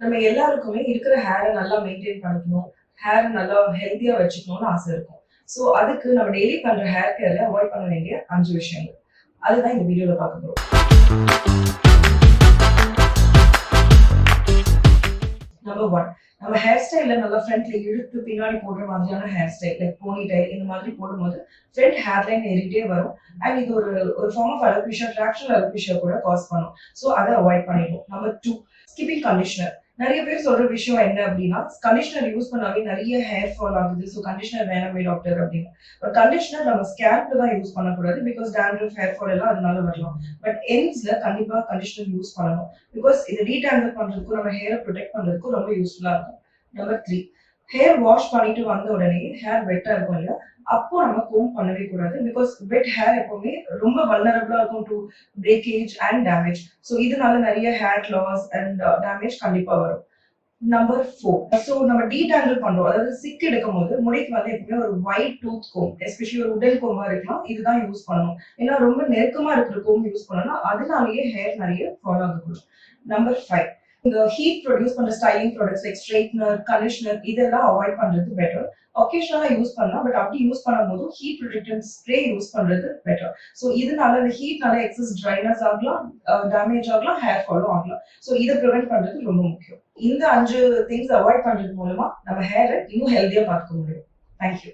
நம்ம எல்லாருக்குமே இருக்கிற ஹேரை நல்லா மெயின்டைன் பண்ணிக்கணும். ஹேரை நல்லா ஹெல்த்தியா வச்சுக்கணும்னு ஆசை இருக்கும். ஸோ அதுக்கு நம்ம டெய்லி பண்ற ஹேர் கேர்ல அவாய்ட் பண்ண வேண்டிய 5 விஷயங்கள். அதுதான் இந்த வீடியோல பார்க்க போறோம். நம்பர் 1, நம்ம ஹேர் ஸ்டைல நல்லா ஃப்ரண்ட்ல இழுத்து பின்னாடி போடுற மாதிரியான hair style like pony tail இந்த மாதிரி போடும்போது ஃப்ரண்ட் ஹேர் லைன் ஏறிட்டே வரும். அண்ட் இது ஒரு form of alopecia, fractional alopecia கூட காஸ் பண்ணும். ஸோ அதை அவாய்ட் பண்ணிடுவோம். Number 2, skipping conditioner. நிறைய பேர் சொல்ற விஷயம் என்ன அப்படின்னா, கண்டிஷனர் யூஸ் பண்ணாவே நிறைய ஹேர் ஃபால் ஆகுது. ஸோ கண்டிஷனர் வேணாமே டாக்டர் அப்படின்னு. பட் கண்டிஷனர் நம்ம ஸ்கேல்ப்ல தான் யூஸ் பண்ணக்கூடாது. பிகாஸ் டேண்ட்ரஃப், ஹேர் ஃபால் எல்லாம் அதனால வரலாம். பட் எண்ட்ஸ்ல கண்டிப்பா கண்டிஷனர் யூஸ் பண்ணணும். பிகாஸ் இது டீடாங்கிள் பண்றதுக்கும் நம்ம ஹேரை ப்ரொடெக்ட் பண்றதுக்கும் ரொம்ப யூஸ்ஃபுல்லா இருக்கும். நம்பர் 3, ஹேர் வாஷ் பண்ணிட்டு வந்த உடனே ஹேர் வெட்டா இருக்கும் இல்லையா, அப்போ நம்ம கோம் பண்ணவே கூடாது. பிகாஸ் வெட் ஹேர் எப்பவுமே ரொம்ப வல்னரபிளா இருக்கும் to breakage and damage. So இதனால நிறைய ஹேர் லாஸ் அண்ட் டேமேஜ் கண்டிப்பா வரும். நம்பர் 4, ஸோ நம்ம டீடாங்கிள் பண்றோம், அதாவது சிக் எடுக்கும் போது முடிக்கு வந்து எப்பவுமே ஒரு ஒயிட் டூத் கோம், எஸ்பெஷலி ஒரு உடன் கோமா இருக்கலாம், இதுதான் யூஸ் பண்ணணும். ஏன்னா ரொம்ப நெருக்கமா இருக்கிற கோம் யூஸ் பண்ணோம்னா அதனாலேயே ஹேர் நிறைய ஃபால் ஆகக்கூடும். நம்பர் 5, இந்த ஹீட் ப்ரொடியூஸ் பண்ற styling products like straightener, conditioner இதெல்லாம் அவாய்ட் பண்றது பெட்டர். ஒகேஷனலா யூஸ் பண்ணலாம், பட் அப்படி யூஸ் பண்ணும்போது ஹீட் ப்ரொடெக்டன்ட் ஸ்ப்ரே யூஸ் பண்றது பெட்டர். ஸோ இதனால இந்த ஹீட்னால எக்ஸஸ் ட்ரைனஸ் ஆகலாம், டேமேஜ் ஆகலாம், ஹேர் ஃபாலும் ஆகலாம். ஸோ இதை ப்ரிவென்ட் பண்றது ரொம்ப முக்கியம். இந்த 5 திங்ஸ் அவாய்ட் பண்றது மூலமா நம்ம ஹேரை இன்னும் ஹெல்த்தியா பார்த்துக்க முடியும். தேங்க்யூ.